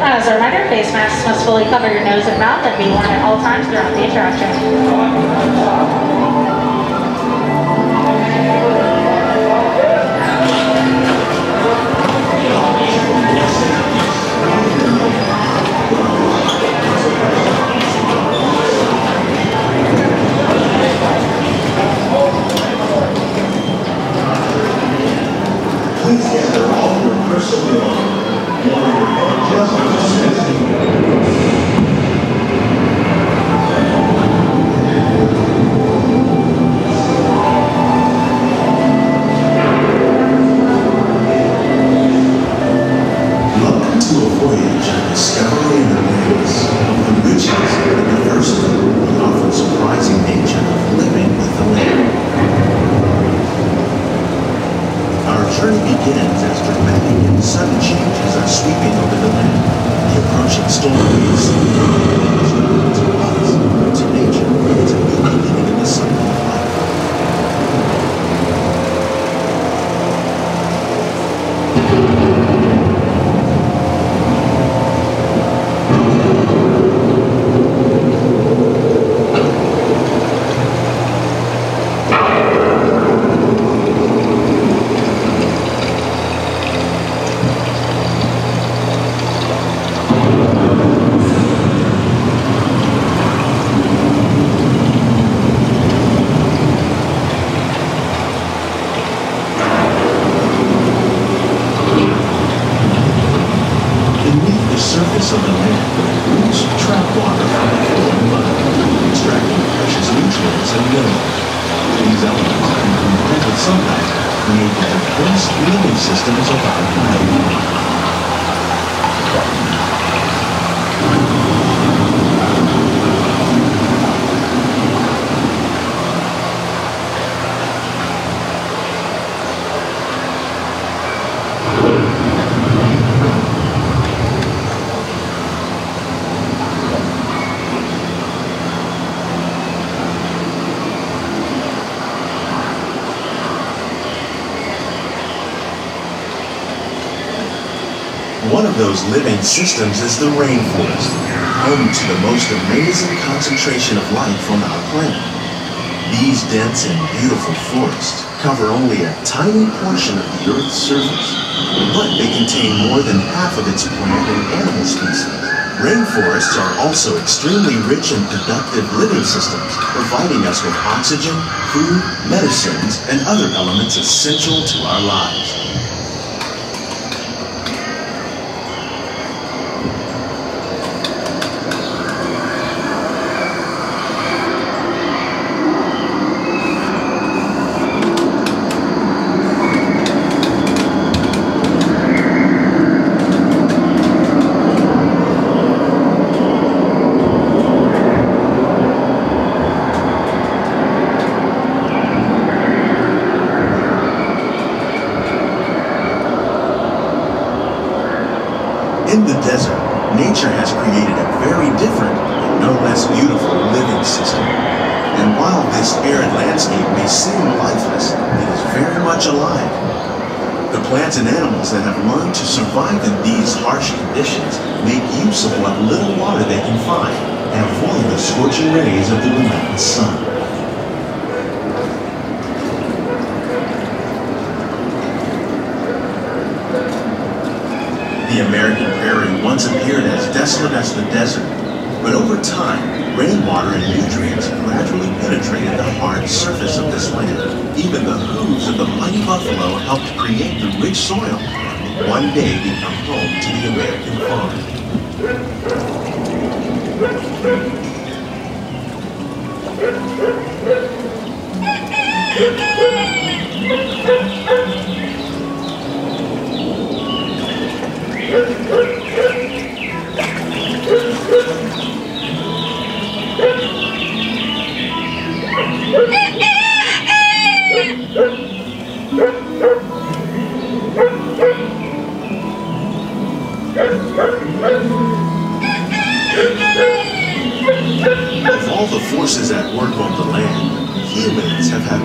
As a reminder, face masks must fully cover your nose and mouth and be worn at all times throughout the attraction. Please gather all your personal Welcome to a voyage of discovery in the ways of the riches and the diversity and often surprising nature of living with the land. Our journey begins as dramatic and sudden changes are sweeping over the land. The approaching storm is to us, to nature. It's a new beginning in the cycle of life. Surface of the land, roots trap water from the floor and mud, extracting precious nutrients and minerals. These elements, when combined with sunlight, create the diverse living systems of our planet. One of those living systems is the rainforest, home to the most amazing concentration of life on our planet. These dense and beautiful forests cover only a tiny portion of the Earth's surface, but they contain more than half of its plant and animal species. Rainforests are also extremely rich and productive living systems, providing us with oxygen, food, medicines, and other elements essential to our lives. In the desert, nature has created a very different, but no less beautiful living system. And while this arid landscape may seem lifeless, it is very much alive. The plants and animals that have learned to survive in these harsh conditions make use of what little water they can find and avoid the scorching rays of the relentless sun. The American Prairie once appeared as desolate as the desert, but over time, rainwater and nutrients gradually penetrated the hard surface of this land. Even the hooves of the mighty buffalo helped create the rich soil that one day become home to the American Of all the forces at work on the land,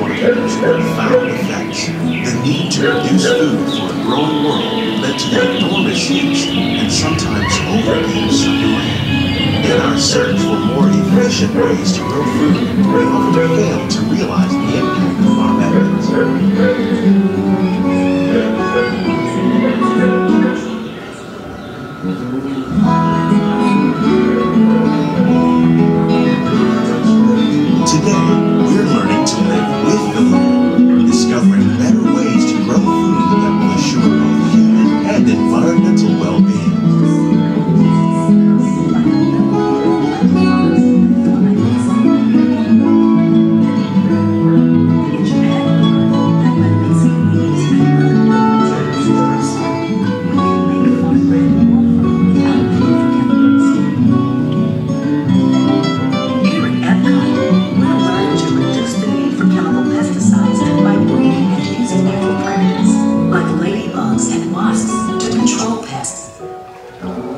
forecasts and found effects. The need to produce food for a growing world led to the enormous use and sometimes overuse of the land. In our search for more efficient ways to grow food, we often fail to realize the impact of our methods. Today, we're learning to live with the land, discovering better ways to grow food that will assure both human and environmental well-being.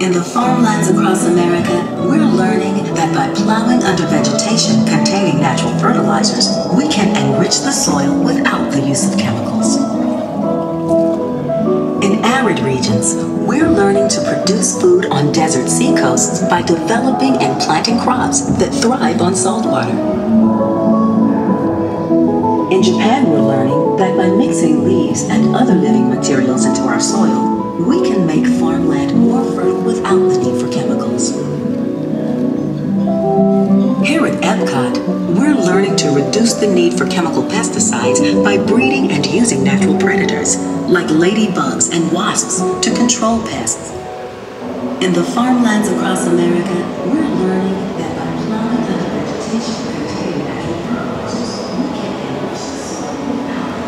In the farmlands across America, we're learning that by plowing under vegetation containing natural fertilizers, we can enrich the soil without the use of chemicals. In arid regions, we're learning to produce food on desert seacoasts by developing and planting crops that thrive on salt water. In Japan, we're learning that by mixing leaves and other living materials into our soil, we can make farmland more fertile without the need for chemicals. Here at EPCOT, we're learning to reduce the need for chemical pesticides by breeding and using natural predators, like ladybugs and wasps, to control pests. In the farmlands across America, we're learning that by plowing under vegetation containing natural fertilizers, we can enrich the soil without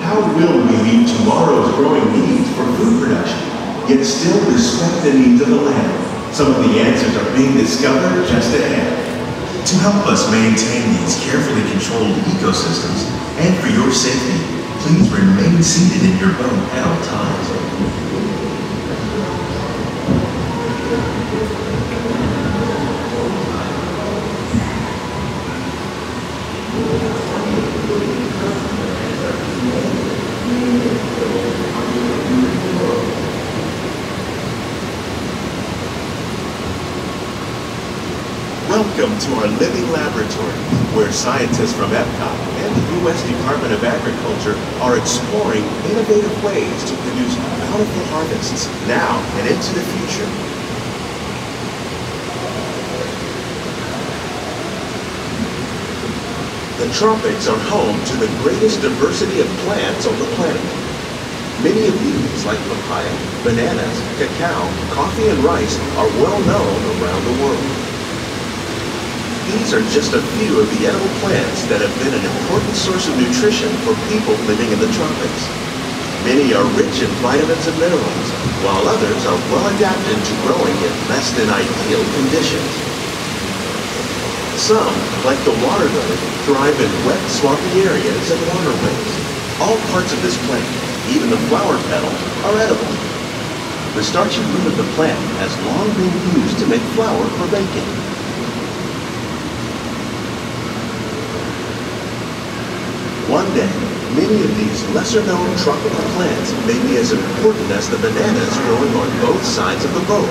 How will we meet tomorrow's growing needs for food production, yet still respect the needs of the land? Some of the answers are being discovered just ahead. To help us maintain these carefully controlled ecosystems, and for your safety, please remain seated in your boat at all times. Welcome to our living laboratory, where scientists from EPCOT and the U.S. Department of Agriculture are exploring innovative ways to produce bountiful harvests now and into the future. The tropics are home to the greatest diversity of plants on the planet. Many of these, like papaya, bananas, cacao, coffee, and rice, are well known around the world. These are just a few of the edible plants that have been an important source of nutrition for people living in the tropics. Many are rich in vitamins and minerals, while others are well adapted to growing in less than ideal conditions. Some, like the water lily, thrive in wet, swampy areas and waterways. All parts of this plant, even the flower petals, are edible. The starchy root of the plant has long been used to make flour for baking. One day, many of these lesser-known tropical plants may be as important as the bananas growing on both sides of the boat.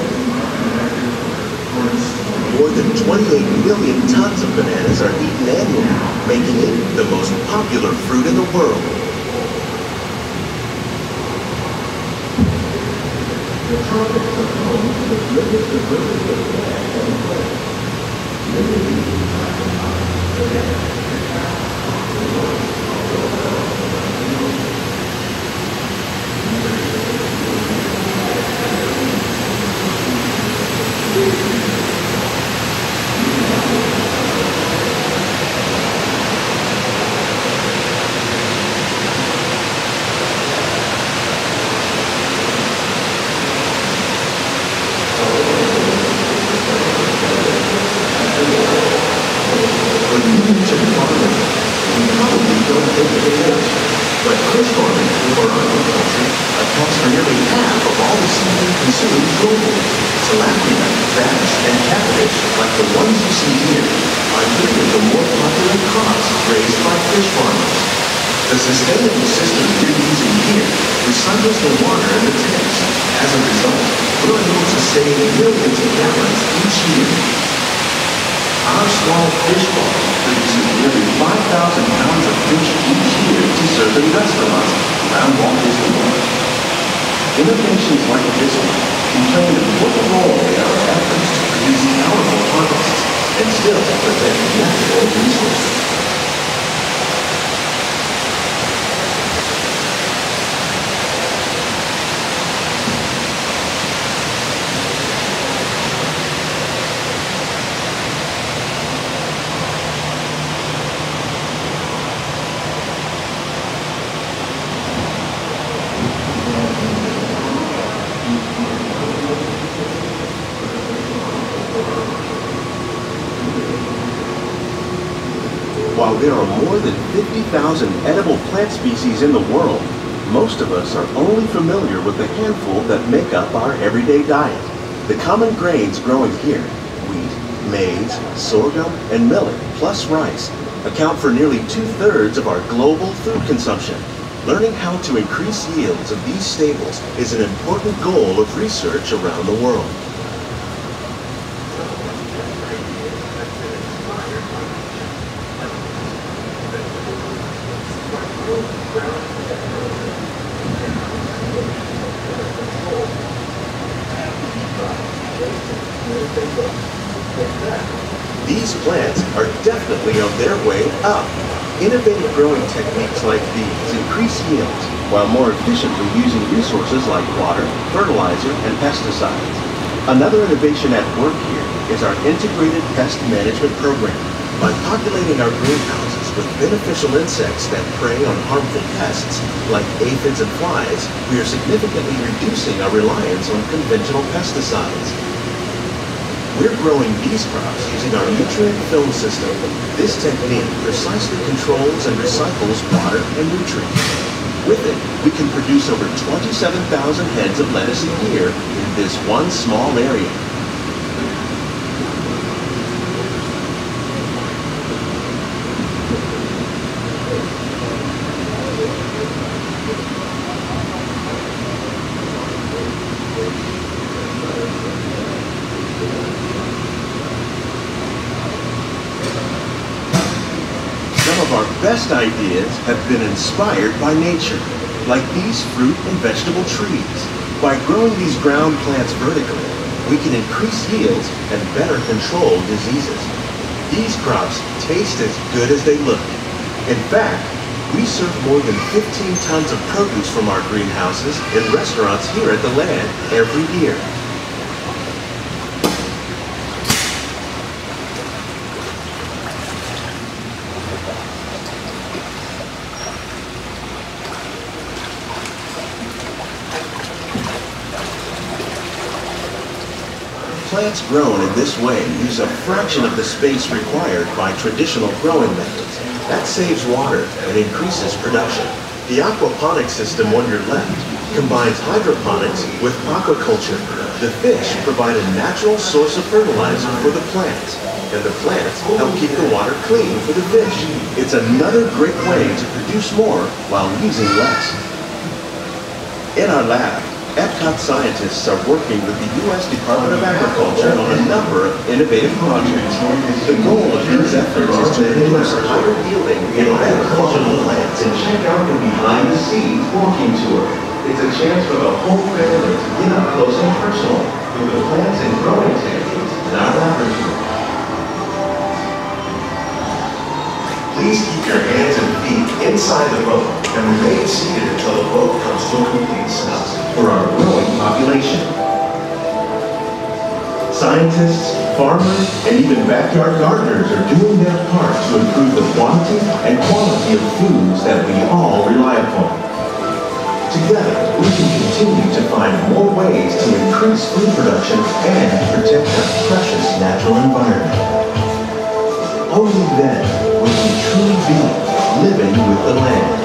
More than 28 million tons of bananas are eaten annually, making it the most popular fruit in the world. The tropics are home to the greatest diversity of plants on the planet. Many of these bananas. But fish farming or aquaculture accounts for nearly half of all all the seafood consumed globally. Tilapia, bass, and catfish, like the ones you see here, are three of the more popular crops raised by fish farmers. The sustainable system we're using here recycles the water in the tanks. As a result, we're able to save millions of gallons each year. Our small fish farm produces nearly 5,000 pounds of fish each year to serve in restaurants around Walt Disney World. Innovations like this one can play an important role in our efforts to produce powerful harvests and still protect natural resources. While there are more than 50,000 edible plant species in the world, most of us are only familiar with the handful that make up our everyday diet. The common grains growing here, wheat, maize, sorghum, and millet, plus rice, account for nearly 2/3 of our global food consumption. Learning how to increase yields of these staples is an important goal of research around the world. These plants are definitely on their way up. Innovative growing techniques like these increase yields while more efficiently using resources like water, fertilizer, and pesticides. Another innovation at work here is our integrated pest management program. By populating our greenhouses with beneficial insects that prey on harmful pests like aphids and flies, we are significantly reducing our reliance on conventional pesticides. We're growing these crops using our nutrient film system. This technique precisely controls and recycles water and nutrients. With it, we can produce over 27,000 heads of lettuce a year in this one small area. Our best ideas have been inspired by nature, like these fruit and vegetable trees. By growing these ground plants vertically, we can increase yields and better control diseases. These crops taste as good as they look. In fact, we serve more than 15 tons of produce from our greenhouses in restaurants here at the land every year. Plants grown in this way use a fraction of the space required by traditional growing methods. That saves water and increases production. The aquaponics system on your left combines hydroponics with aquaculture. The fish provide a natural source of fertilizer for the plants, and the plants help keep the water clean for the fish. It's another great way to produce more while using less. In our lab, EPCOT scientists are working with the U.S. Department of Agriculture on a number of innovative projects. The goal of these efforts is to produce higher yielding and agricultural plants. And check out the behind the scenes walking tour. It's a chance for the whole family to get up close and personal with the plants and growing techniques in our laboratory. Please keep your hands and feet inside the boat and remain seated until the boat comes to a complete stop for our growing population. Scientists, farmers, and even backyard gardeners are doing their part to improve the quantity and quality of foods that we all rely upon. Together, we can continue to find more ways to increase food production and protect our precious natural environment. Only then will we truly be living with the land.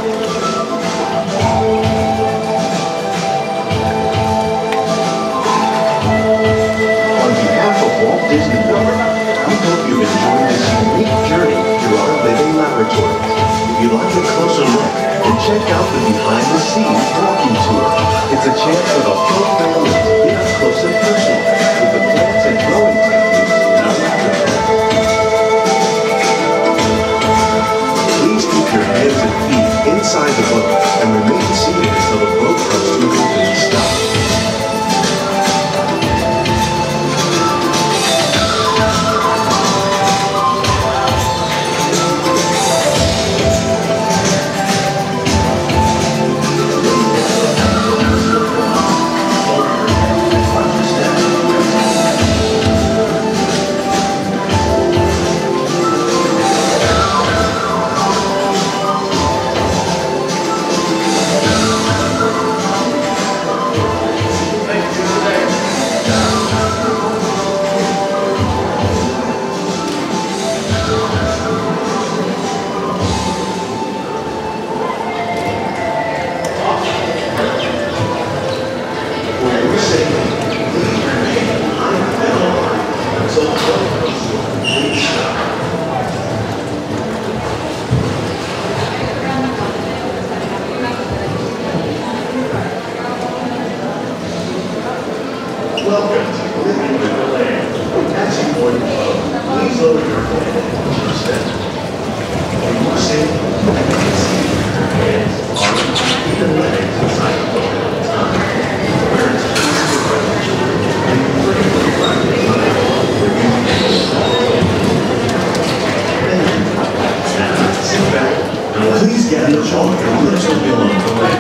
you'd like a closer look, then check out the behind-the-scenes walking tour. It's a chance for the whole family to get up close and personal with the plants and growing techniques in our laboratory. Please keep your hands and feet inside the boat and remain seated until the boat comes to a complete stop. Welcome to Living with the Land. Passing point above, please lower your head and step. For your safety, please keep your hands, arms, feet, and legs inside the boat at all times. Where it's easy to run the children, and you bring the private time for using the Thank you. Now, sit back, and please gather all your little belongings.